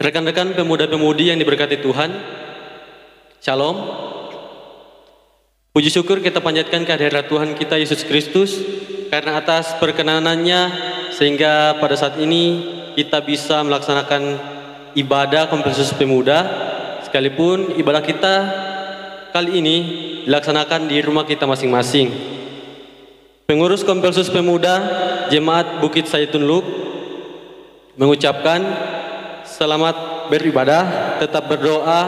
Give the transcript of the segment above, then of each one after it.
Rekan-rekan pemuda-pemudi yang diberkati Tuhan, Shalom. Puji syukur kita panjatkan kehadirat Tuhan kita Yesus Kristus karena atas perkenanannya sehingga pada saat ini kita bisa melaksanakan ibadah Kompelsus Pemuda, sekalipun ibadah kita kali ini dilaksanakan di rumah kita masing-masing. Pengurus Kompelsus Pemuda Jemaat Bukit Zaitun Luk mengucapkan selamat beribadah, tetap berdoa,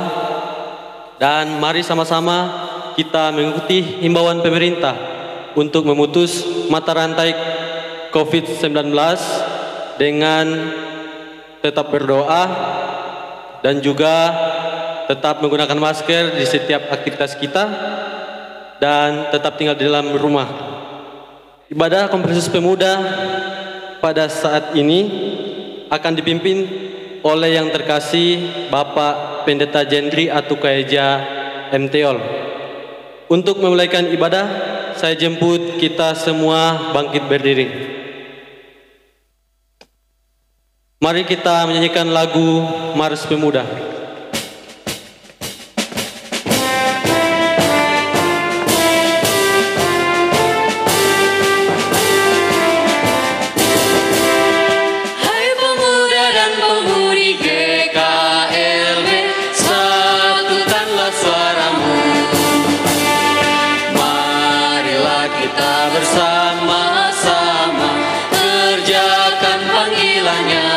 dan mari sama-sama kita mengikuti himbauan pemerintah untuk memutus mata rantai COVID-19 dengan tetap berdoa dan juga tetap menggunakan masker di setiap aktivitas kita dan tetap tinggal di dalam rumah. Ibadah Kompelsus Pemuda pada saat ini akan dipimpin oleh yang terkasih Bapak Pendeta Jendri Atukaeja MTol. Untuk memulaikan ibadah, saya jemput kita semua bangkit berdiri. Mari kita menyanyikan lagu Mars Pemuda. Bersama-sama kerjakan panggilannya.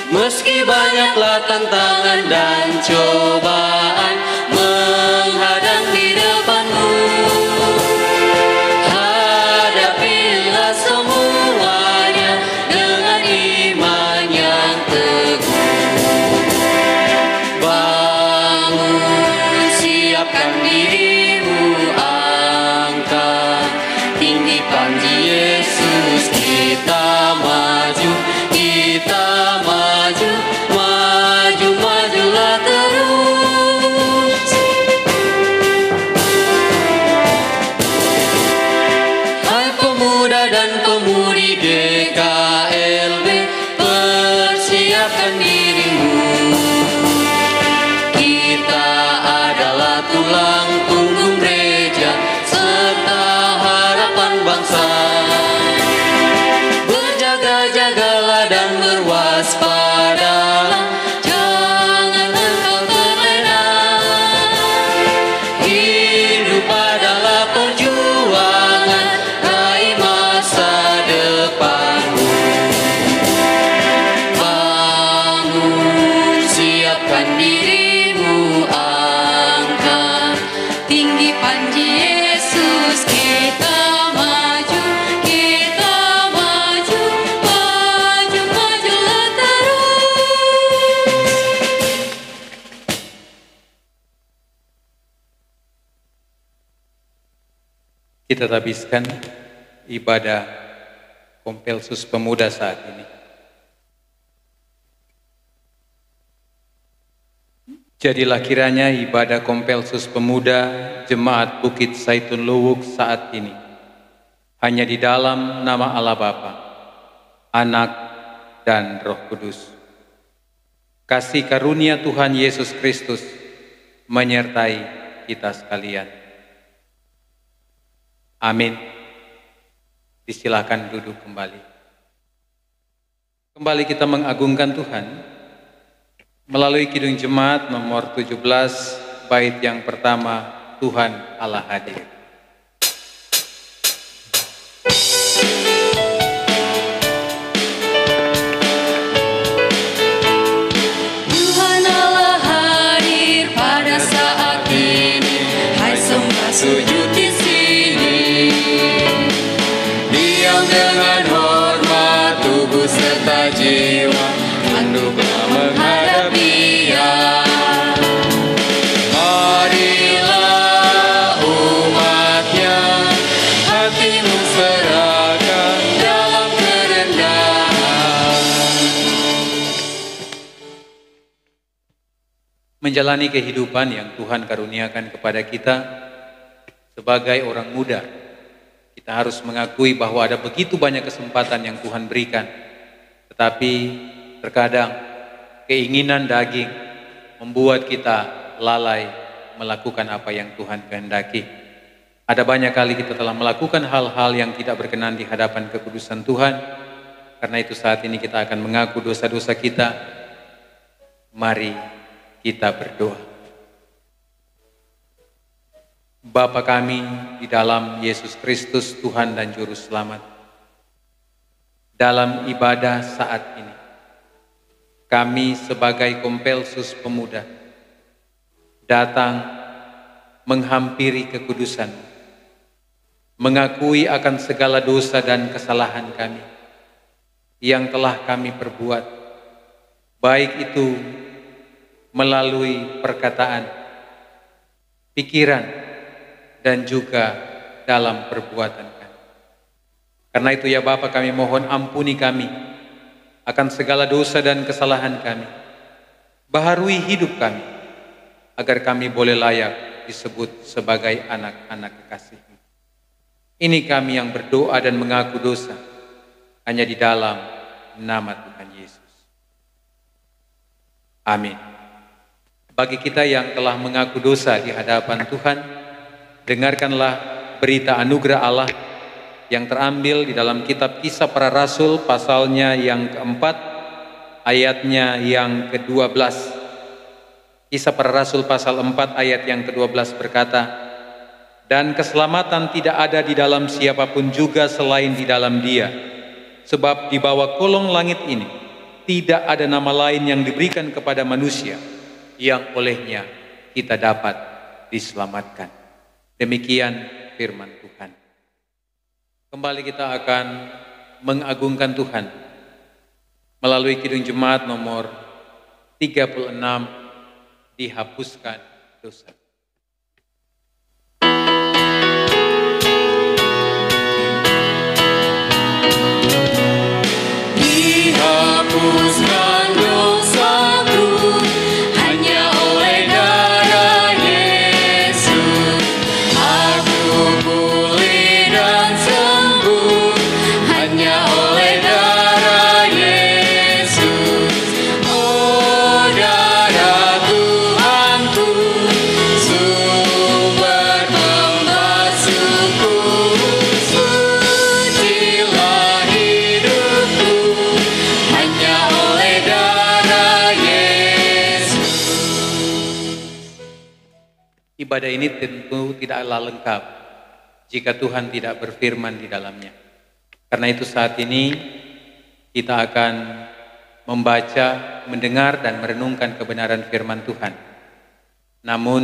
Meski banyaklah tantangan dan cobaan menghadang di depanmu, hadapilah semuanya dengan iman yang teguh. Bangun, siapkan dirimu, angkat tinggi panji Yesus. Kita maju, majulah terus. Hai pemuda dan pemudi GKLB, persiapkan dirimu. Kita adalah tulang punggung gereja serta harapan bangsa. Berjaga-jagalah dan berwaspadalah, jangan engkau terlena. Hidup adalah perjuangan, raih masa depanmu. Bangun, siapkan dirimu, angkat tinggi panji Yesus. Kita maju, majulah terus. Kita habiskan ibadah Kompelsus Pemuda saat ini. Jadilah kiranya ibadah Kompelsus Pemuda Jemaat Bukit Zaitun Luwuk saat ini hanya di dalam nama Allah Bapa, Anak, dan Roh Kudus. Kasih karunia Tuhan Yesus Kristus menyertai kita sekalian. Amin. Disilakan duduk kembali. Kembali kita mengagungkan Tuhan melalui Kidung Jemaat nomor 17, bait yang pertama, Tuhan Allah hadir. Tuhan Allah hadir pada saat ini, hai sembah sujud di sini. Diam dengan hormat tubuh serta jiwa, tunduklah menghadap Dia. Marilah umatnya, hatimu serahkan dalam kerendahan. Menjalani kehidupan yang Tuhan karuniakan kepada kita sebagai orang muda, kita harus mengakui bahwa ada begitu banyak kesempatan yang Tuhan berikan. Tetapi terkadang keinginan daging membuat kita lalai melakukan apa yang Tuhan kehendaki. Ada banyak kali kita telah melakukan hal-hal yang tidak berkenan di hadapan kekudusan Tuhan. Karena itu saat ini kita akan mengaku dosa-dosa kita. Mari kita berdoa. Bapa kami di dalam Yesus Kristus Tuhan dan Juru Selamat, dalam ibadah saat ini, kami sebagai Kompelsus Pemuda datang menghampiri kekudusan, mengakui akan segala dosa dan kesalahan kami yang telah kami perbuat, baik itu melalui perkataan, pikiran, dan juga dalam perbuatan kami. Karena itu ya Bapa, kami mohon ampuni kami akan segala dosa dan kesalahan kami. Baharui hidup kami, agar kami boleh layak disebut sebagai anak-anak kekasih-Mu. Ini kami yang berdoa dan mengaku dosa hanya di dalam nama Tuhan Yesus. Amin. Bagi kita yang telah mengaku dosa di hadapan Tuhan, dengarkanlah berita anugerah Allah yang terambil di dalam kitab Kisah Para Rasul pasalnya yang keempat, ayatnya yang ke-12. Kisah Para Rasul pasal 4 ayat yang ke-12 berkata, "Dan keselamatan tidak ada di dalam siapapun juga selain di dalam Dia. Sebab di bawah kolong langit ini tidak ada nama lain yang diberikan kepada manusia yang olehnya kita dapat diselamatkan." Demikian firman Tuhan. Kembali kita akan mengagungkan Tuhan melalui Kidung Jemaat nomor 36, dihapuskan dosa. Dihapuskan dosaku hanya oleh darah Yesus. Aku pulih dan sembuh hanya oleh darah Yesus. Oh, darah Tuhanku, sumber pembasuhku, sucilah hidupku hanya oleh darah Yesus. Ibadah ini tentu tidaklah lengkap jika Tuhan tidak berfirman di dalamnya. Karena itu saat ini kita akan membaca, mendengar, dan merenungkan kebenaran firman Tuhan. Namun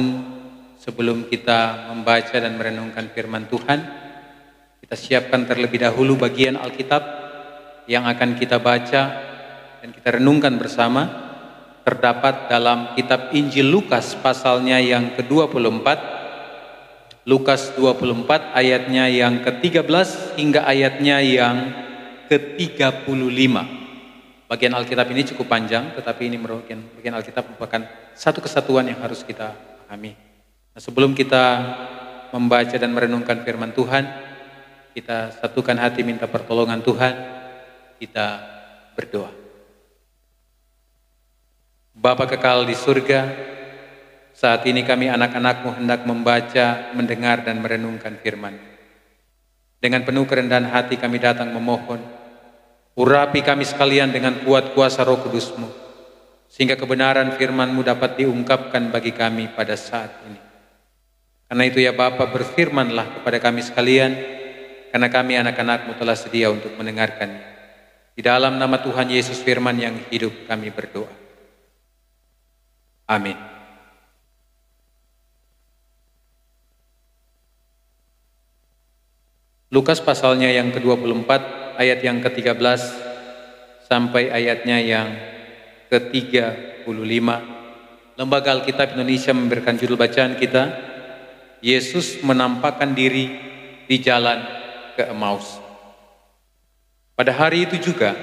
sebelum kita membaca dan merenungkan firman Tuhan, kita siapkan terlebih dahulu bagian Alkitab yang akan kita baca dan kita renungkan bersama. Terdapat dalam kitab Injil Lukas pasalnya yang ke-24, Lukas 24 ayatnya yang ke-13 hingga ayatnya yang ke-35. Bagian Alkitab ini cukup panjang, tetapi ini merupakan bagian Alkitab merupakan satu kesatuan yang harus kita pahami. Nah, sebelum kita membaca dan merenungkan firman Tuhan, kita satukan hati minta pertolongan Tuhan, kita berdoa. Bapa kekal di surga, saat ini kami anak-anak-Mu hendak membaca, mendengar, dan merenungkan firman. Dengan penuh kerendahan hati kami datang memohon, urapi kami sekalian dengan kuat kuasa Roh Kudus-Mu, sehingga kebenaran firman-Mu dapat diungkapkan bagi kami pada saat ini. Karena itu ya Bapa, berfirmanlah kepada kami sekalian, karena kami anak-anak-Mu telah sedia untuk mendengarkannya. Di dalam nama Tuhan Yesus firman yang hidup kami berdoa. Amin. Lukas pasalnya yang ke-24 ayat yang ke-13 sampai ayatnya yang ke-35. Lembaga Alkitab Indonesia memberikan judul bacaan kita, Yesus menampakkan diri di jalan ke Emmaus. Pada hari itu juga,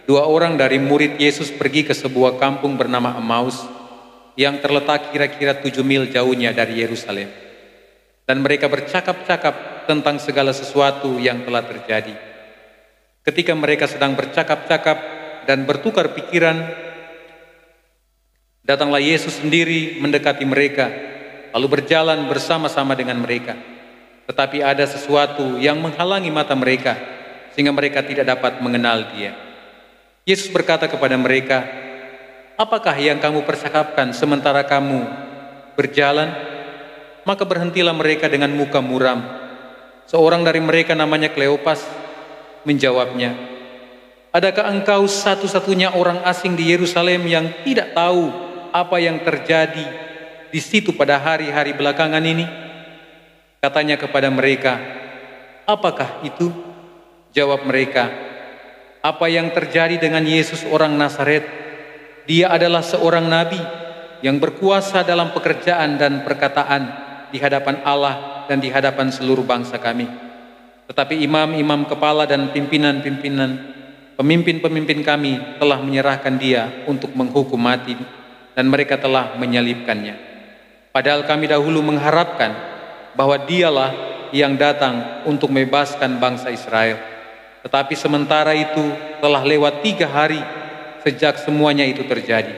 2 orang dari murid Yesus pergi ke sebuah kampung bernama Emmaus yang terletak kira-kira 7 mil jauhnya dari Yerusalem. Dan mereka bercakap-cakap tentang segala sesuatu yang telah terjadi. Ketika mereka sedang bercakap-cakap dan bertukar pikiran, Datanglah Yesus sendiri mendekati mereka, lalu berjalan bersama-sama dengan mereka. Tetapi ada sesuatu yang menghalangi mata mereka, sehingga mereka tidak dapat mengenal Dia. Yesus berkata kepada mereka, "Apakah yang kamu percakapkan sementara kamu berjalan?" Maka berhentilah mereka dengan muka muram. Seorang dari mereka namanya Kleopas menjawabnya, "Adakah engkau satu-satunya orang asing di Yerusalem yang tidak tahu apa yang terjadi di situ pada hari-hari belakangan ini?" Katanya kepada mereka, "Apakah itu?" Jawab mereka, "Apa yang terjadi dengan Yesus orang Nazaret? Dia adalah seorang nabi yang berkuasa dalam pekerjaan dan perkataan di hadapan Allah dan di hadapan seluruh bangsa kami. Tetapi imam-imam kepala dan pemimpin-pemimpin kami telah menyerahkan dia untuk menghukum mati, dan mereka telah menyalibkannya. Padahal kami dahulu mengharapkan bahwa dialah yang datang untuk membebaskan bangsa Israel. Tetapi sementara itu telah lewat 3 hari sejak semuanya itu terjadi.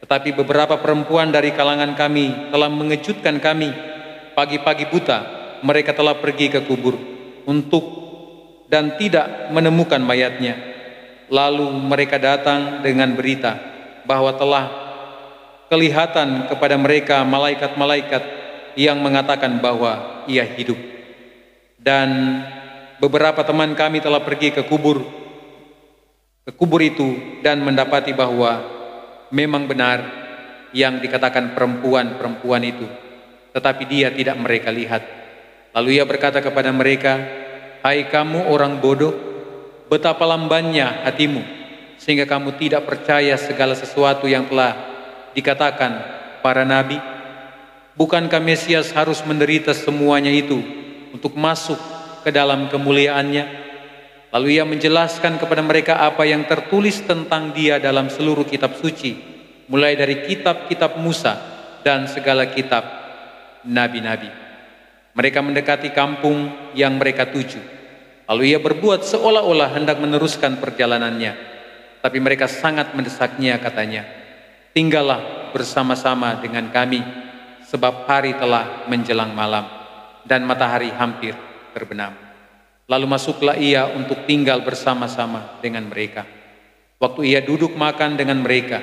Tetapi beberapa perempuan dari kalangan kami telah mengejutkan kami. Pagi-pagi buta mereka telah pergi ke kubur dan tidak menemukan mayatnya. Lalu mereka datang dengan berita bahwa telah kelihatan kepada mereka malaikat-malaikat yang mengatakan bahwa ia hidup. Dan beberapa teman kami telah pergi ke kubur itu dan mendapati bahwa memang benar yang dikatakan perempuan itu, tetapi dia tidak mereka lihat. Lalu ia berkata kepada mereka, "Hai kamu orang bodoh, betapa lambannya hatimu, sehingga kamu tidak percaya segala sesuatu yang telah dikatakan para nabi? Bukankah Mesias harus menderita semuanya itu untuk masuk ke dalam kemuliaannya?" Lalu ia menjelaskan kepada mereka apa yang tertulis tentang dia dalam seluruh kitab suci, mulai dari kitab-kitab Musa dan segala kitab nabi-nabi. Mereka mendekati kampung yang mereka tuju. Lalu ia berbuat seolah-olah hendak meneruskan perjalanannya. Tapi mereka sangat mendesaknya, katanya, "Tinggallah bersama-sama dengan kami, sebab hari telah menjelang malam dan matahari hampir terbenam." Lalu masuklah ia untuk tinggal bersama-sama dengan mereka. Waktu ia duduk makan dengan mereka,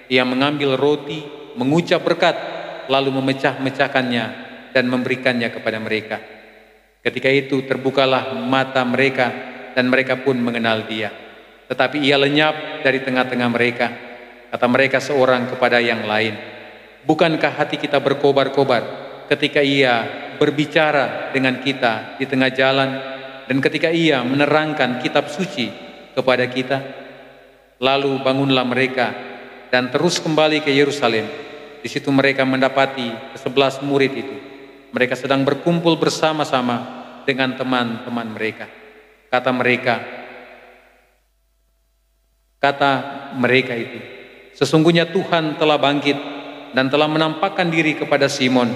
ia mengambil roti, mengucap berkat, lalu memecah-mecahkannya dan memberikannya kepada mereka. Ketika itu terbukalah mata mereka dan mereka pun mengenal dia. Tetapi ia lenyap dari tengah-tengah mereka. Kata mereka seorang kepada yang lain, "Bukankah hati kita berkobar-kobar ketika ia berbicara dengan kita di tengah jalan dan ketika ia menerangkan kitab suci kepada kita?" Lalu bangunlah mereka dan terus kembali ke Yerusalem. Di situ mereka mendapati 11 murid itu. Mereka sedang berkumpul bersama-sama dengan teman-teman mereka. Kata mereka itu, "Sesungguhnya Tuhan telah bangkit dan telah menampakkan diri kepada Simon."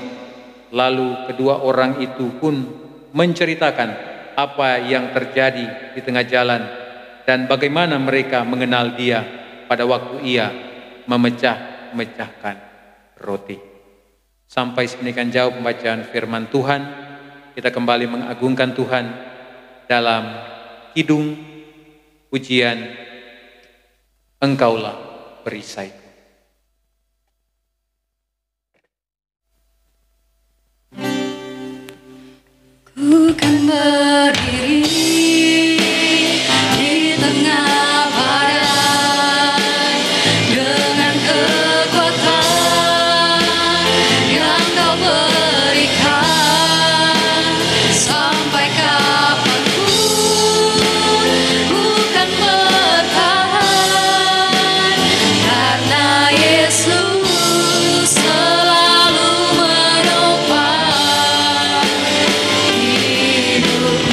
Lalu kedua orang itu pun menceritakan apa yang terjadi di tengah jalan dan bagaimana mereka mengenal dia pada waktu ia memecah-mecahkan roti. Sampai sedemikian jauh pembacaan firman Tuhan. Kita kembali mengagungkan Tuhan dalam kidung pujian "Engkaulah perisaiku." Ku kan berdiri di tengah badai dengan kekuatan yang Kau berikan. Sampai kapanpun ku kan bertahan, karena Yesus selalu menopang hidupku.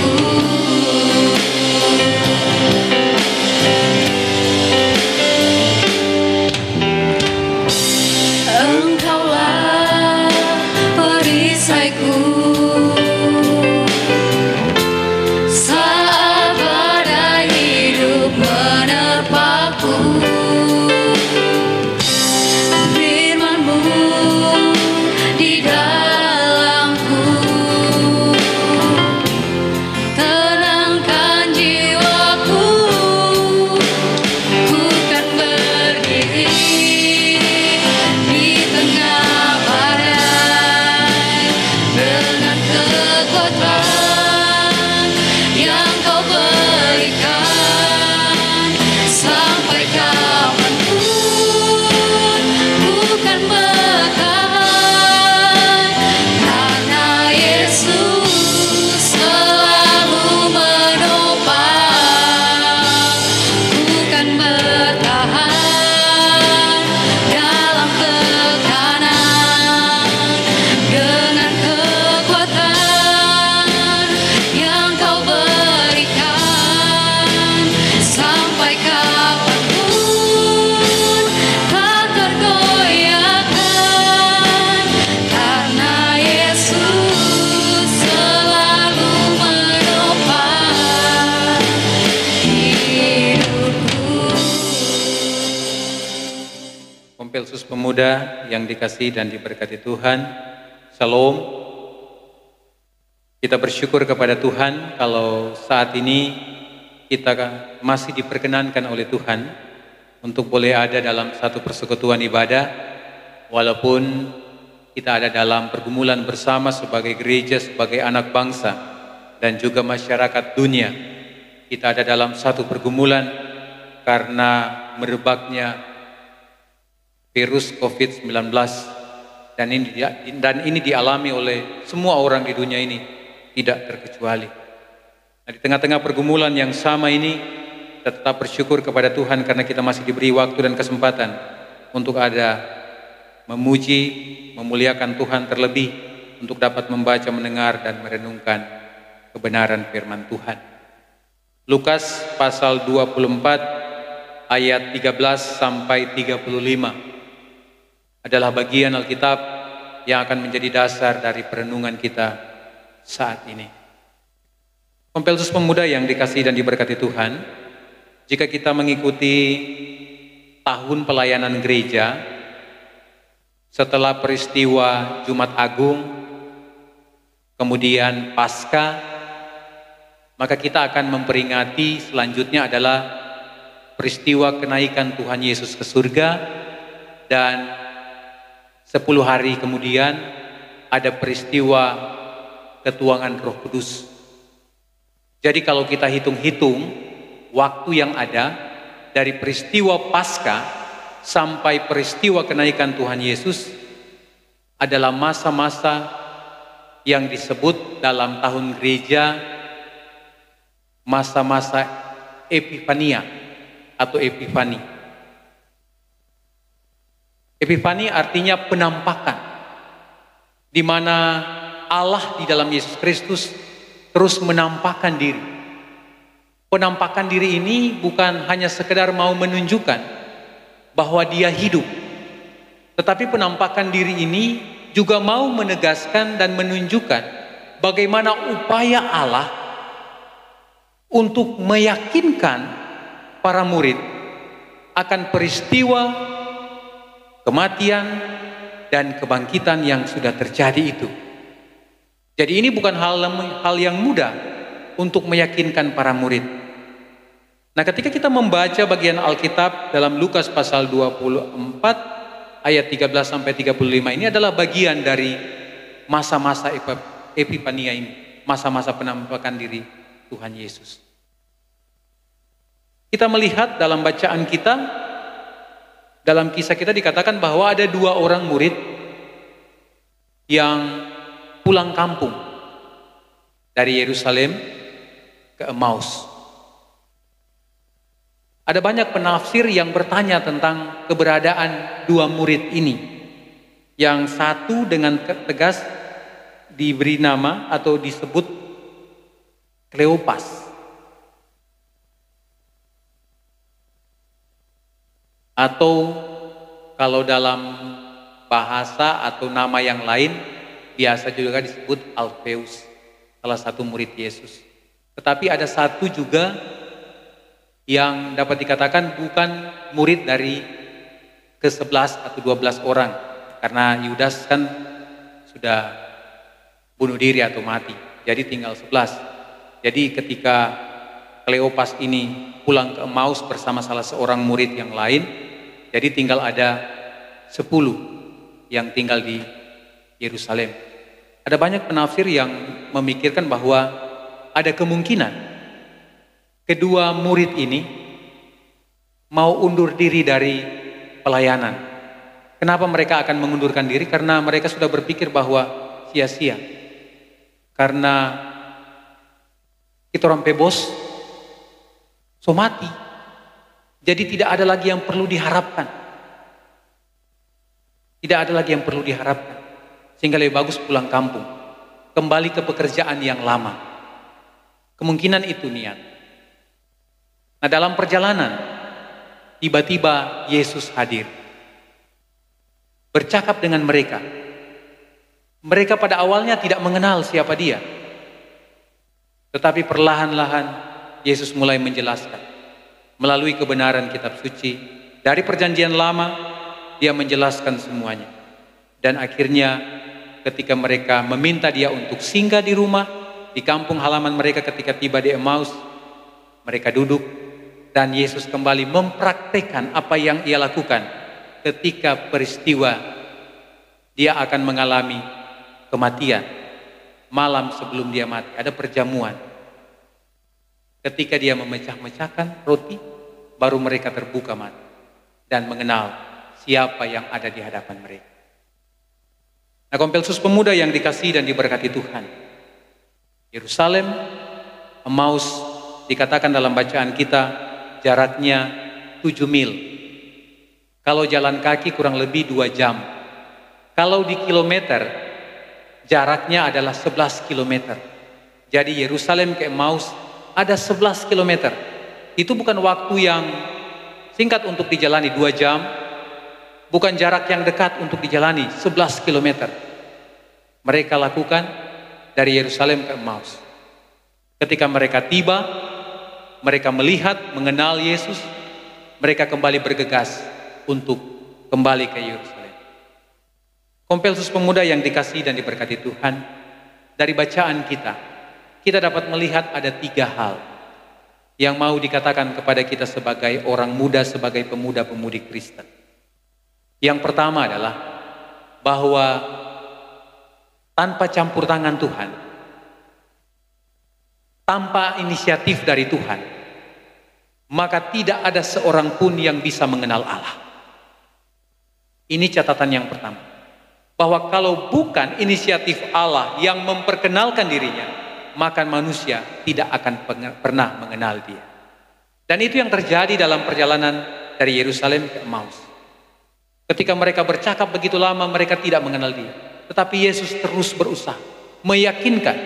Pemuda yang dikasihi dan diberkati Tuhan, Shalom. Kita bersyukur kepada Tuhan kalau saat ini kita masih diperkenankan oleh Tuhan untuk boleh ada dalam satu persekutuan ibadah, walaupun kita ada dalam pergumulan bersama sebagai gereja, sebagai anak bangsa, dan juga masyarakat dunia. Kita ada dalam satu pergumulan karena merebaknya virus COVID-19, dan ini dialami oleh semua orang di dunia ini, tidak terkecuali. Nah, di tengah-tengah pergumulan yang sama ini, kita tetap bersyukur kepada Tuhan karena kita masih diberi waktu dan kesempatan untuk ada memuji, memuliakan Tuhan, terlebih untuk dapat membaca, mendengar, dan merenungkan kebenaran firman Tuhan. Lukas pasal 24 ayat 13 sampai 35 adalah bagian Alkitab yang akan menjadi dasar dari perenungan kita saat ini. Kompelsus Pemuda yang dikasihi dan diberkati Tuhan, jika kita mengikuti tahun pelayanan gereja setelah peristiwa Jumat Agung, kemudian Paskah, maka kita akan memperingati selanjutnya adalah peristiwa kenaikan Tuhan Yesus ke surga, dan 10 hari kemudian ada peristiwa ketuangan Roh Kudus. Jadi kalau kita hitung-hitung waktu yang ada dari peristiwa Paskah sampai peristiwa kenaikan Tuhan Yesus adalah masa-masa yang disebut dalam tahun gereja masa-masa Epifania atau Epifani. Epifani artinya penampakan, di mana Allah di dalam Yesus Kristus terus menampakkan diri. Penampakan diri ini bukan hanya sekedar mau menunjukkan bahwa Dia hidup, tetapi penampakan diri ini juga mau menegaskan dan menunjukkan bagaimana upaya Allah untuk meyakinkan para murid akan peristiwa kematian dan kebangkitan yang sudah terjadi itu. Jadi ini bukan hal yang mudah untuk meyakinkan para murid. Nah, ketika kita membaca bagian Alkitab dalam Lukas pasal 24 ayat 13 sampai 35 ini adalah bagian dari masa-masa Epifania ini, masa-masa penampakan diri Tuhan Yesus. Kita melihat dalam bacaan kita, dalam kisah kita dikatakan bahwa ada 2 orang murid yang pulang kampung dari Yerusalem ke Emmaus. Ada banyak penafsir yang bertanya tentang keberadaan 2 murid ini. Yang satu dengan tegas diberi nama atau disebut Kleopas, atau kalau dalam bahasa atau nama yang lain biasa juga disebut Alfeus, salah satu murid Yesus. Tetapi ada satu juga yang dapat dikatakan bukan murid dari ke-11 atau 12 orang, karena Yudas kan sudah bunuh diri atau mati, jadi tinggal 11. Jadi ketika Kleopas ini pulang ke Emmaus bersama salah seorang murid yang lain, jadi tinggal ada 10 yang tinggal di Yerusalem. Ada banyak penafsir yang memikirkan bahwa ada kemungkinan kedua murid ini mau undur diri dari pelayanan. Kenapa mereka akan mengundurkan diri? Karena mereka sudah berpikir bahwa sia-sia. Karena kita orang pebos, so mati. Jadi tidak ada lagi yang perlu diharapkan. Tidak ada lagi yang perlu diharapkan. Sehingga lebih bagus pulang kampung, kembali ke pekerjaan yang lama. Kemungkinan itu niat. Nah, dalam perjalanan tiba-tiba Yesus hadir, bercakap dengan mereka. Mereka pada awalnya tidak mengenal siapa Dia, tetapi perlahan-lahan Yesus mulai menjelaskan melalui kebenaran kitab suci dari perjanjian lama dia menjelaskan semuanya. Dan akhirnya ketika mereka meminta dia untuk singgah di rumah, di kampung halaman mereka ketika tiba di Emmaus, mereka duduk dan Yesus kembali mempraktekkan apa yang ia lakukan ketika peristiwa dia akan mengalami kematian. Malam sebelum dia mati ada perjamuan. Ketika dia memecah-mecahkan roti, baru mereka terbuka mata dan mengenal siapa yang ada di hadapan mereka. Nah, Kompelsus pemuda yang dikasihi dan diberkati Tuhan, Yerusalem, Emmaus dikatakan dalam bacaan kita jaraknya 7 mil. Kalau jalan kaki kurang lebih 2 jam. Kalau di kilometer, jaraknya adalah 11 kilometer. Jadi Yerusalem ke Emmaus ada 11 kilometer. Itu bukan waktu yang singkat untuk dijalani 2 jam. Bukan jarak yang dekat untuk dijalani 11 kilometer. Mereka lakukan dari Yerusalem ke Emmaus. Ketika mereka tiba, mereka melihat, mengenal Yesus, mereka kembali bergegas untuk kembali ke Yerusalem. Kompelsus pemuda yang dikasihi dan diberkati Tuhan, dari bacaan kita dapat melihat ada 3 hal yang mau dikatakan kepada kita sebagai orang muda, sebagai pemuda-pemudi Kristen. Yang pertama adalah bahwa tanpa campur tangan Tuhan, tanpa inisiatif dari Tuhan, maka tidak ada seorang pun yang bisa mengenal Allah. Ini catatan yang pertama. Bahwa kalau bukan inisiatif Allah yang memperkenalkan dirinya, maka manusia tidak akan pernah mengenal dia. Dan itu yang terjadi dalam perjalanan dari Yerusalem ke Emmaus. Ketika mereka bercakap begitu lama, mereka tidak mengenal dia. Tetapi Yesus terus berusaha, meyakinkan,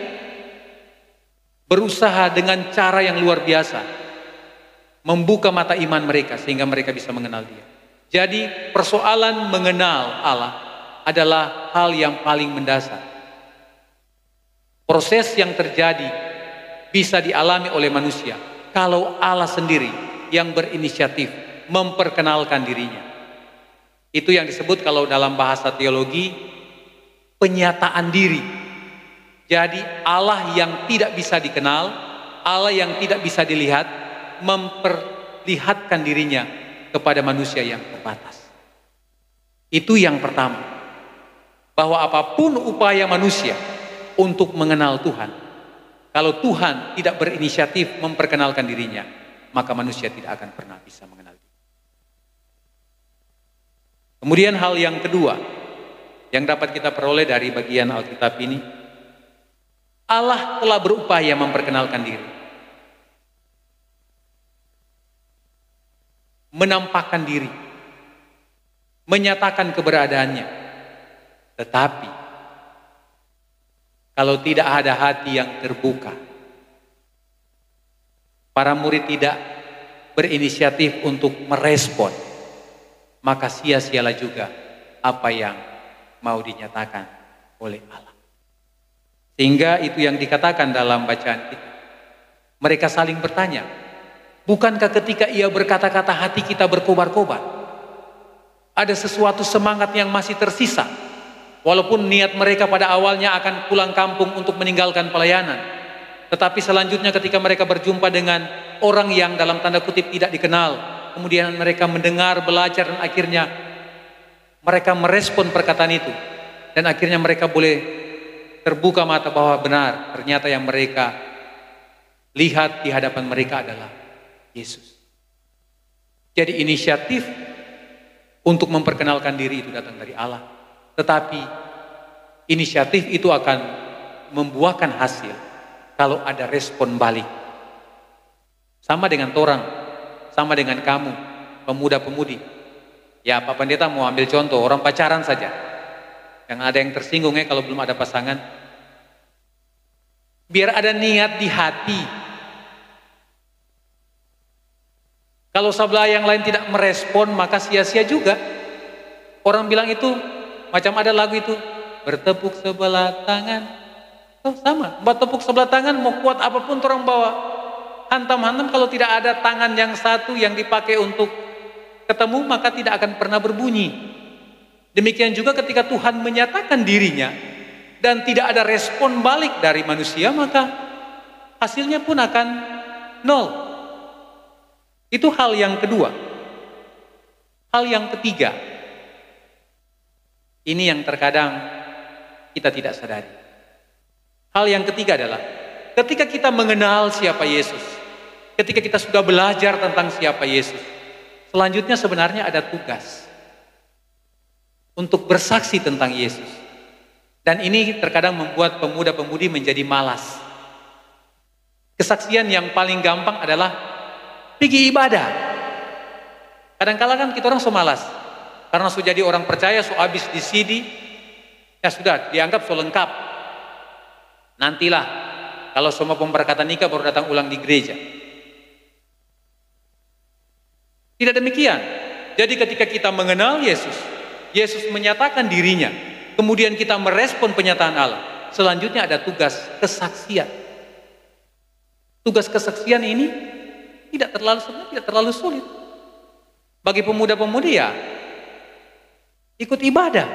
berusaha dengan cara yang luar biasa, membuka mata iman mereka sehingga mereka bisa mengenal dia. Jadi persoalan mengenal Allah adalah hal yang paling mendasar. Proses yang terjadi bisa dialami oleh manusia kalau Allah sendiri yang berinisiatif memperkenalkan dirinya. Itu yang disebut kalau dalam bahasa teologi penyataan diri. Jadi Allah yang tidak bisa dikenal, Allah yang tidak bisa dilihat, memperlihatkan dirinya kepada manusia yang terbatas. Itu yang pertama. Bahwa apapun upaya manusia untuk mengenal Tuhan, kalau Tuhan tidak berinisiatif memperkenalkan dirinya, maka manusia tidak akan pernah bisa mengenal dia. Kemudian hal yang kedua yang dapat kita peroleh dari bagian Alkitab ini, Allah telah berupaya memperkenalkan diri, menampakkan diri, menyatakan keberadaannya. Tetapi kalau tidak ada hati yang terbuka, para murid tidak berinisiatif untuk merespon, maka sia-sialah juga apa yang mau dinyatakan oleh Allah. Sehingga itu yang dikatakan dalam bacaan kita. Mereka saling bertanya, bukankah ketika ia berkata-kata hati kita berkobar-kobar? Ada sesuatu semangat yang masih tersisa. Walaupun niat mereka pada awalnya akan pulang kampung untuk meninggalkan pelayanan. Tetapi selanjutnya ketika mereka berjumpa dengan orang yang dalam tanda kutip tidak dikenal, kemudian mereka mendengar, belajar, dan akhirnya mereka merespon perkataan itu. Dan akhirnya mereka boleh terbuka mata bahwa benar, ternyata yang mereka lihat di hadapan mereka adalah Yesus. Jadi inisiatif untuk memperkenalkan diri itu datang dari Allah. Tetapi inisiatif itu akan membuahkan hasil kalau ada respon balik. Sama dengan torang, sama dengan kamu, pemuda-pemudi. Ya, Pak Pendeta mau ambil contoh, orang pacaran saja. Yang ada yang tersinggung kalau belum ada pasangan. Biar ada niat di hati. Kalau sebelah yang lain tidak merespon, maka sia-sia juga. Orang bilang itu, macam ada lagu itu, bertepuk sebelah tangan. Oh sama, bertepuk sebelah tangan, mau kuat apapun orang bawa. Hantam-hantam, kalau tidak ada tangan yang satu yang dipakai untuk ketemu, maka tidak akan pernah berbunyi. Demikian juga ketika Tuhan menyatakan dirinya dan tidak ada respon balik dari manusia, maka hasilnya pun akan nol. Itu hal yang kedua. Hal yang ketiga, ini yang terkadang kita tidak sadari. Hal yang ketiga adalah ketika kita mengenal siapa Yesus, ketika kita sudah belajar tentang siapa Yesus, selanjutnya sebenarnya ada tugas untuk bersaksi tentang Yesus. Dan ini terkadang membuat pemuda-pemudi menjadi malas. Kesaksian yang paling gampang adalah pergi ibadah. Kadang-kala kan kita orang so malas. Karena sudah jadi orang percaya, so habis di CD, ya sudah dianggap so lengkap. Nantilah, kalau semua pemberkatan nikah baru datang ulang di gereja. Tidak demikian. Jadi ketika kita mengenal Yesus, Yesus menyatakan dirinya, kemudian kita merespon penyataan Allah. Selanjutnya ada tugas kesaksian. Tugas kesaksian ini tidak terlalu sulit. Bagi pemuda-pemudi ya, ikut ibadah.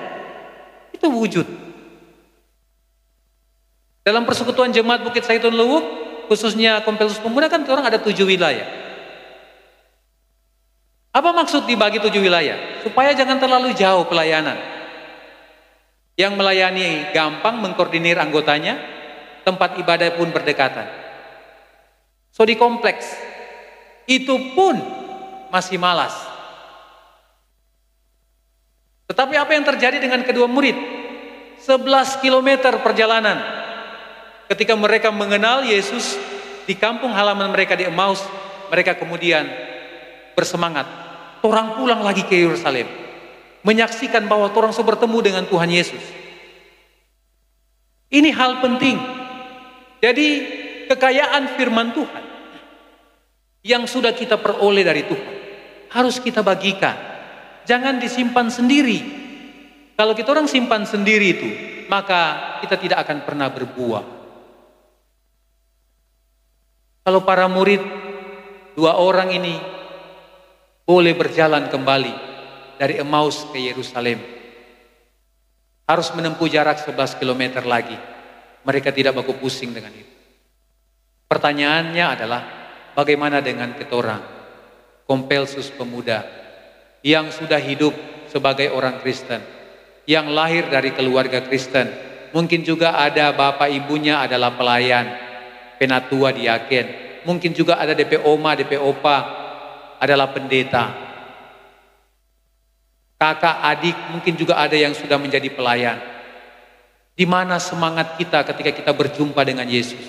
Itu wujud. Dalam persekutuan jemaat Bukit Saitun Luwuk, khususnya Kompelsus Pemuda kan orang ada 7 wilayah. Apa maksud dibagi 7 wilayah? Supaya jangan terlalu jauh pelayanan. Yang melayani gampang mengkoordinir anggotanya, tempat ibadah pun berdekatan. So di kompleks, itu pun masih malas. Tetapi apa yang terjadi dengan kedua murid? 11 km perjalanan. Ketika mereka mengenal Yesus di kampung halaman mereka di Emmaus, mereka kemudian bersemangat. Torang pulang lagi ke Yerusalem, menyaksikan bahwa torang so bertemu dengan Tuhan Yesus. Ini hal penting. Jadi kekayaan firman Tuhan yang sudah kita peroleh dari Tuhan harus kita bagikan. Jangan disimpan sendiri. Kalau kita orang simpan sendiri itu, maka kita tidak akan pernah berbuah. Kalau para murid 2 orang ini boleh berjalan kembali dari Emmaus ke Yerusalem, harus menempuh jarak 11 km lagi. Mereka tidak baku pusing dengan itu. Pertanyaannya adalah, bagaimana dengan ketorang, Kompelsus Pemuda, yang sudah hidup sebagai orang Kristen, yang lahir dari keluarga Kristen, mungkin juga ada bapak ibunya adalah pelayan, penatua diaken, mungkin juga ada DP Oma, DP Opa adalah pendeta, kakak, adik, mungkin juga ada yang sudah menjadi pelayan. Di mana semangat kita ketika kita berjumpa dengan Yesus?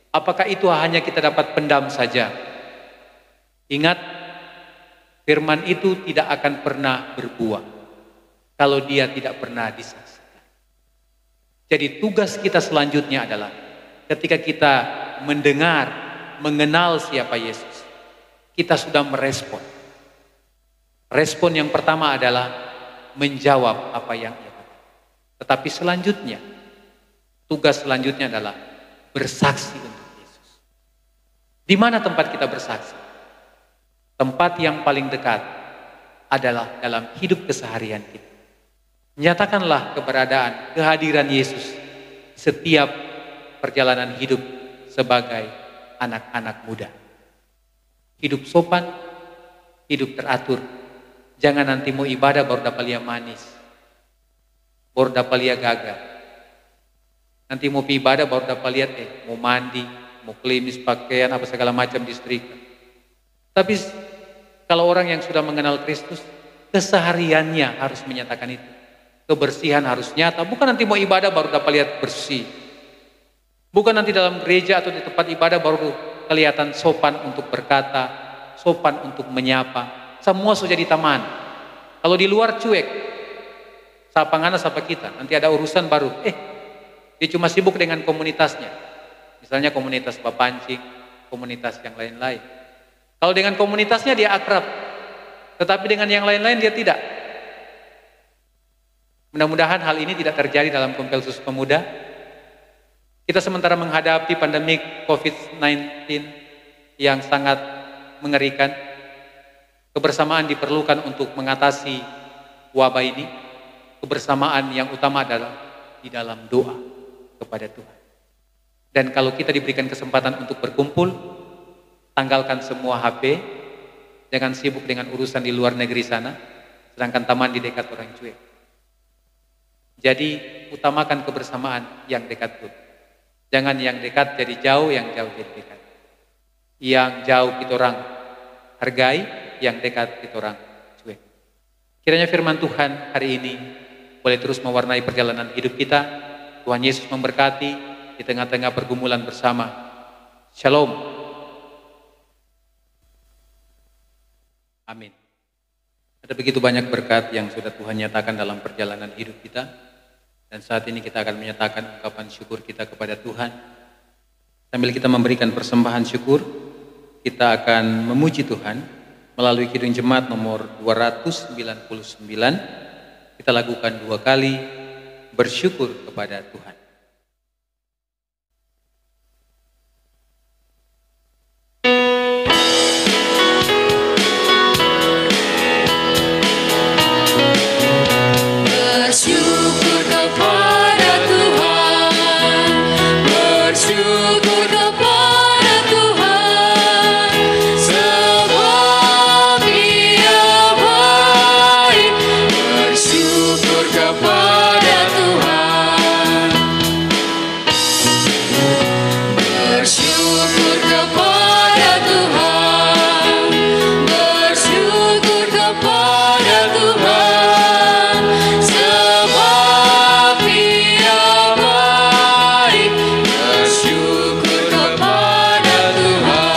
Apakah itu hanya kita dapat pendam saja? Ingat, firman itu tidak akan pernah berbuah kalau dia tidak pernah disaksikan. Jadi tugas kita selanjutnya adalah ketika kita mendengar, mengenal siapa Yesus, kita sudah merespon. Respon yang pertama adalah menjawab apa yang ia katakan. Tetapi selanjutnya, tugas selanjutnya adalah bersaksi untuk Yesus. Di mana tempat kita bersaksi? Tempat yang paling dekat adalah dalam hidup keseharian kita. Nyatakanlah keberadaan, kehadiran Yesus setiap perjalanan hidup sebagai anak-anak muda. Hidup sopan, hidup teratur. Jangan nanti mau ibadah baru dapat lihat manis, baru dapat lihat gagah. Nanti mau ibadah baru dapat lihat mau mandi, mau klimis pakaian apa segala macam disetrika. Tapi kalau orang yang sudah mengenal Kristus, kesehariannya harus menyatakan itu. Kebersihan harus nyata. Bukan nanti mau ibadah baru dapat lihat bersih. Bukan nanti dalam gereja atau di tempat ibadah baru kelihatan sopan untuk berkata, sopan untuk menyapa. Semua sudah jadi taman. Kalau di luar cuek, sapa ngana sapa kita. Nanti ada urusan baru. Dia cuma sibuk dengan komunitasnya. Misalnya komunitas papancing, komunitas yang lain-lain. Kalau dengan komunitasnya dia akrab, tetapi dengan yang lain-lain dia tidak. Mudah-mudahan hal ini tidak terjadi dalam Kompelsus Pemuda. Kita sementara menghadapi pandemi COVID-19 yang sangat mengerikan. Kebersamaan diperlukan untuk mengatasi wabah ini. kebersamaan yang utama adalah di dalam doa kepada Tuhan. Dan kalau kita diberikan kesempatan untuk berkumpul, tanggalkan semua HP, jangan sibuk dengan urusan di luar negeri sana, sedangkan taman di dekat orang cuek. Jadi utamakan kebersamaan yang dekat dulu. Jangan yang dekat jadi jauh, yang jauh jadi dekat. Yang jauh kita orang hargai, yang dekat kita orang cuek. Kiranya firman Tuhan hari ini boleh terus mewarnai perjalanan hidup kita. Tuhan Yesus memberkati di tengah-tengah pergumulan bersama. Shalom. Amin. Ada begitu banyak berkat yang sudah Tuhan nyatakan dalam perjalanan hidup kita. Dan saat ini kita akan menyatakan ungkapan syukur kita kepada Tuhan. Sambil kita memberikan persembahan syukur, kita akan memuji Tuhan melalui Kidung Jemaat nomor 299. Kita lakukan 2 kali bersyukur kepada Tuhan. Bersyukur kepada Tuhan, bersyukur kepada Tuhan, sebab Dia baik. Bersyukur kepada Tuhan, bersyukur kepada Tuhan, bersyukur kepada Tuhan, sebab Dia baik. Bersyukur kepada Tuhan.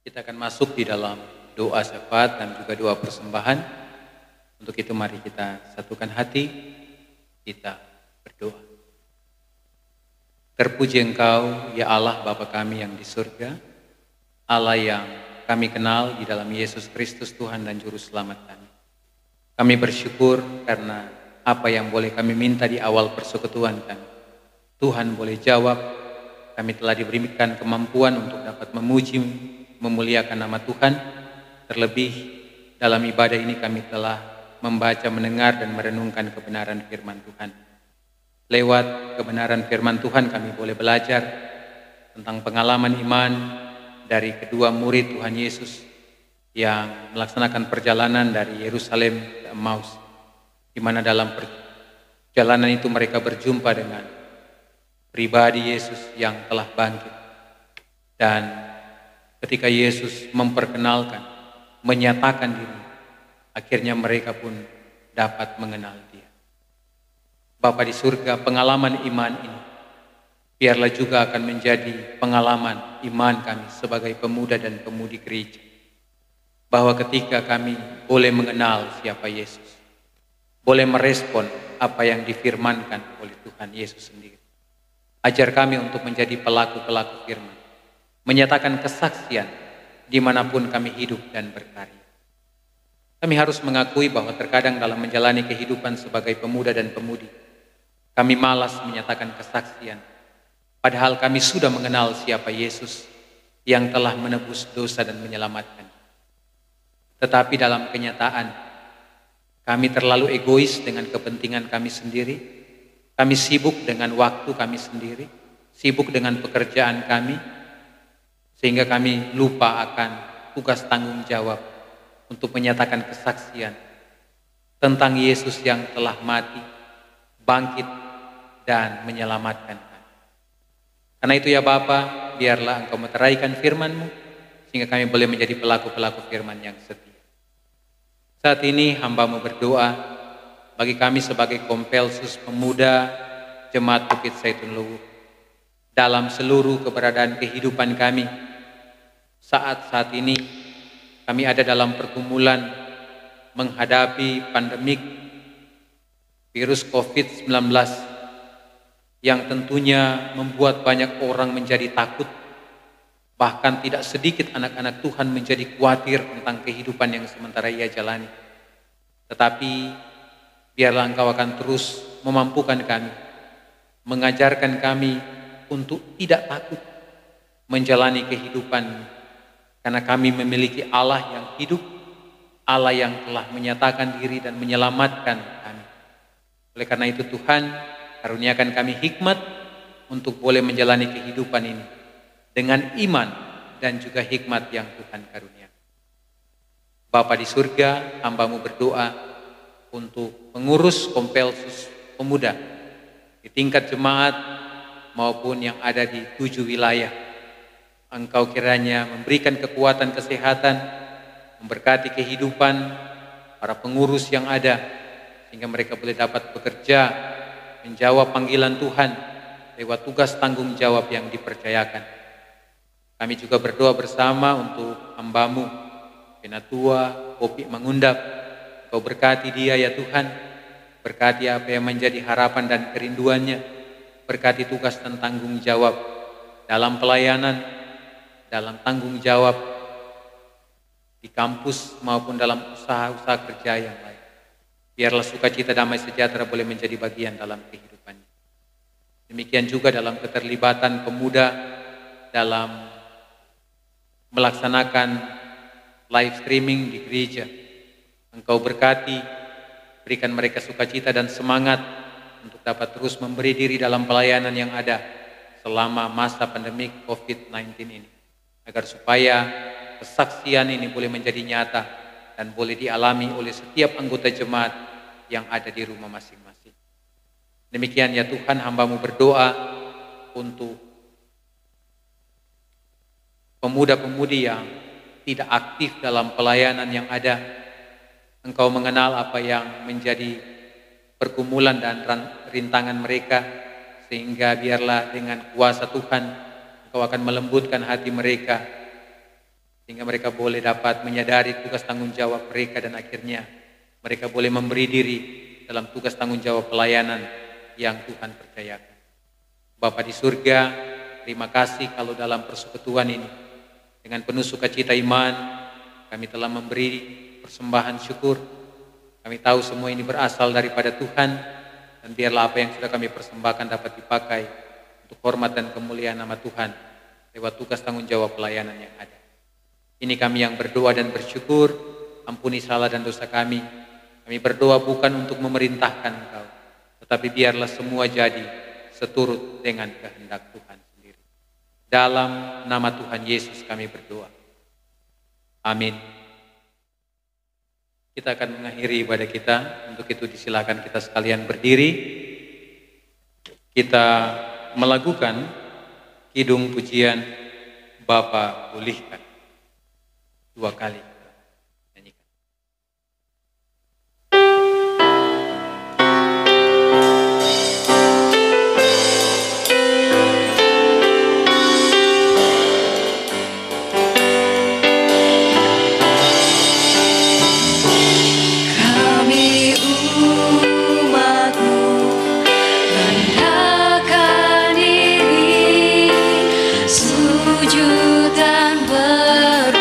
Kita akan masuk di dalam doa syafaat dan juga doa persembahan. Untuk itu mari kita satukan hati, kita berdoa. Terpuji Engkau, ya Allah Bapa kami yang di surga, Allah yang kami kenal di dalam Yesus Kristus Tuhan dan Juru Selamat kami. Kami bersyukur karena apa yang boleh kami minta di awal persekutuan kami, Tuhan boleh jawab. Kami telah diberikan kemampuan untuk dapat memuji, memuliakan nama Tuhan. Terlebih dalam ibadah ini kami telah membaca, mendengar, dan merenungkan kebenaran firman Tuhan. Lewat kebenaran firman Tuhan kami boleh belajar tentang pengalaman iman dari kedua murid Tuhan Yesus yang melaksanakan perjalanan dari Yerusalem ke Emmaus, di mana dalam perjalanan itu mereka berjumpa dengan pribadi Yesus yang telah bangkit. Dan ketika Yesus memperkenalkan, menyatakan diri, akhirnya mereka pun dapat mengenal Dia. Bapa di surga, pengalaman iman ini biarlah juga akan menjadi pengalaman iman kami sebagai pemuda dan pemudi gereja. Bahwa ketika kami boleh mengenal siapa Yesus, boleh merespon apa yang difirmankan oleh Tuhan Yesus sendiri. Ajar kami untuk menjadi pelaku-pelaku firman, menyatakan kesaksian dimanapun kami hidup dan berkarya. Kami harus mengakui bahwa terkadang dalam menjalani kehidupan sebagai pemuda dan pemudi, kami malas menyatakan kesaksian, padahal kami sudah mengenal siapa Yesus yang telah menebus dosa dan menyelamatkan. Tetapi dalam kenyataan, kami terlalu egois dengan kepentingan kami sendiri, kami sibuk dengan waktu kami sendiri, sibuk dengan pekerjaan kami, sehingga kami lupa akan tugas tanggung jawab untuk menyatakan kesaksian tentang Yesus yang telah mati, bangkit, dan menyelamatkan kami. Karena itu ya Bapa, biarlah Engkau meteraikan firman-Mu, sehingga kami boleh menjadi pelaku-pelaku firman yang setia. Saat ini hamba-Mu berdoa bagi kami sebagai Kompelsus Pemuda Jemaat Bukit Zaitun Luwuk, dalam seluruh keberadaan kehidupan kami. Saat ini kami ada dalam pergumulan menghadapi pandemik virus COVID-19 yang tentunya membuat banyak orang menjadi takut. Bahkan tidak sedikit anak-anak Tuhan menjadi khawatir tentang kehidupan yang sementara ia jalani. Tetapi biarlah Engkau akan terus memampukan kami, mengajarkan kami untuk tidak takut menjalani kehidupan, karena kami memiliki Allah yang hidup, Allah yang telah menyatakan diri dan menyelamatkan kami. Oleh karena itu Tuhan, karuniakan kami hikmat untuk boleh menjalani kehidupan ini dengan iman dan juga hikmat yang Tuhan karuniakan. Bapa di surga, hamba-Mu berdoa untuk pengurus Kompelsus Pemuda di tingkat jemaat maupun yang ada di 7 wilayah. Engkau kiranya memberikan kekuatan kesehatan, memberkati kehidupan para pengurus yang ada, sehingga mereka boleh dapat bekerja, menjawab panggilan Tuhan lewat tugas tanggung jawab yang dipercayakan. Kami juga berdoa bersama untuk hamba-Mu, Penatua Popik Mangundap. Engkau berkati dia ya Tuhan, berkati apa yang menjadi harapan dan kerinduannya, berkati tugas dan tanggung jawab dalam pelayanan, dalam tanggung jawab di kampus maupun dalam usaha-usaha kerja yang lain. Biarlah sukacita damai sejahtera boleh menjadi bagian dalam kehidupannya. Demikian juga dalam keterlibatan pemuda dalam melaksanakan live streaming di gereja. Engkau berkati, berikan mereka sukacita dan semangat untuk dapat terus memberi diri dalam pelayanan yang ada selama masa pandemik COVID-19 ini. Agar supaya kesaksian ini boleh menjadi nyata dan boleh dialami oleh setiap anggota jemaat yang ada di rumah masing-masing. Demikian ya Tuhan, hamba-Mu berdoa untuk pemuda-pemudi yang tidak aktif dalam pelayanan yang ada. Engkau mengenal apa yang menjadi pergumulan dan rintangan mereka, sehingga biarlah dengan kuasa Tuhan Engkau akan melembutkan hati mereka, sehingga mereka boleh dapat menyadari tugas tanggung jawab mereka dan akhirnya mereka boleh memberi diri dalam tugas tanggung jawab pelayanan yang Tuhan percayakan. Bapa di surga, terima kasih kalau dalam persekutuan ini dengan penuh sukacita iman kami telah memberi persembahan syukur. Kami tahu semua ini berasal daripada Tuhan, dan biarlah apa yang sudah kami persembahkan dapat dipakai untuk hormat dan kemuliaan nama Tuhan lewat tugas tanggung jawab pelayanan yang ada. Ini kami yang berdoa dan bersyukur, ampuni salah dan dosa kami. Kami berdoa bukan untuk memerintahkan Engkau, tetapi biarlah semua jadi seturut dengan kehendak Tuhan sendiri. Dalam nama Tuhan Yesus kami berdoa. Amin. Kita akan mengakhiri ibadah kita. Untuk itu disilakan kita sekalian berdiri. Kita melakukan kidung pujian Bapa pulihkan 2 kali. Nyanyikan. Kami umat-Mu rendahkan diri, sujud dan berdoa.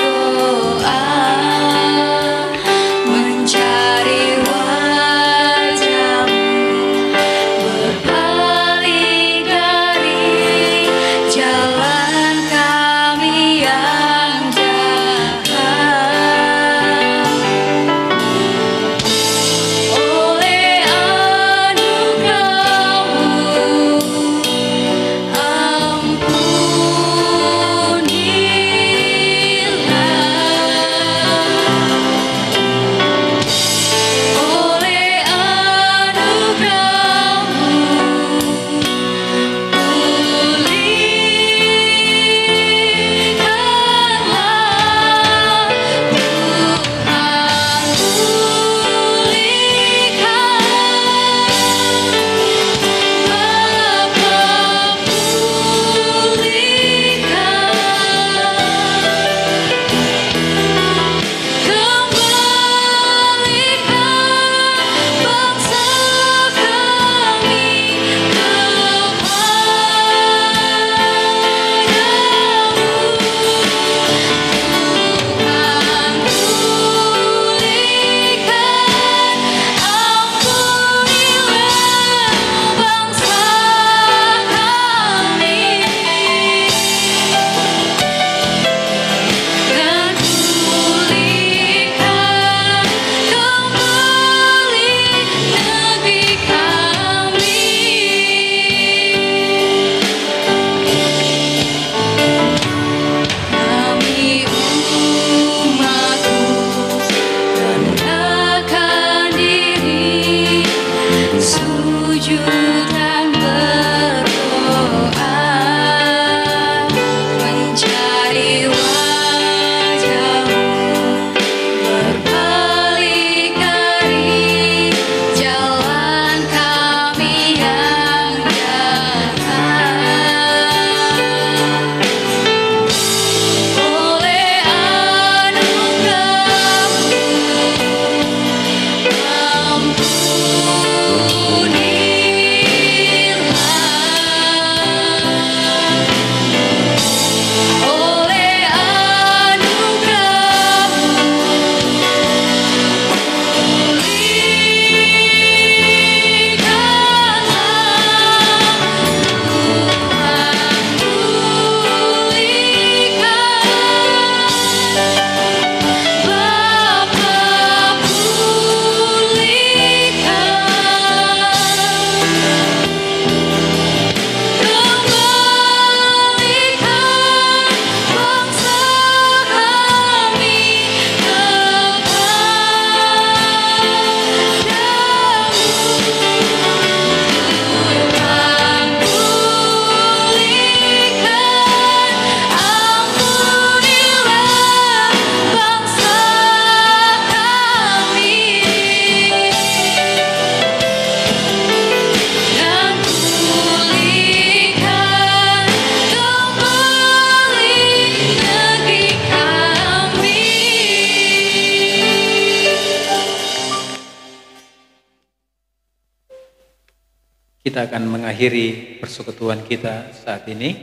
Kita akan mengakhiri persekutuan kita saat ini.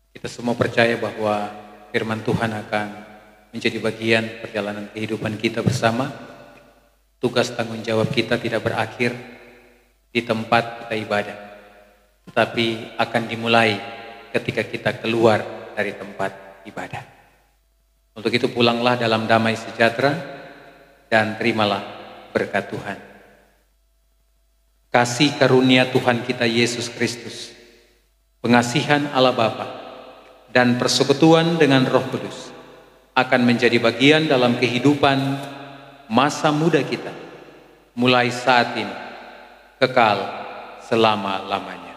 Kita semua percaya bahwa firman Tuhan akan menjadi bagian perjalanan kehidupan kita bersama. Tugas tanggung jawab kita tidak berakhir di tempat kita ibadah, tetapi akan dimulai ketika kita keluar dari tempat ibadah. Untuk itu pulanglah dalam damai sejahtera dan terimalah berkat Tuhan. Kasih karunia Tuhan kita Yesus Kristus, pengasihan Allah Bapa, dan persekutuan dengan Roh Kudus akan menjadi bagian dalam kehidupan masa muda kita, mulai saat ini, kekal selama-lamanya.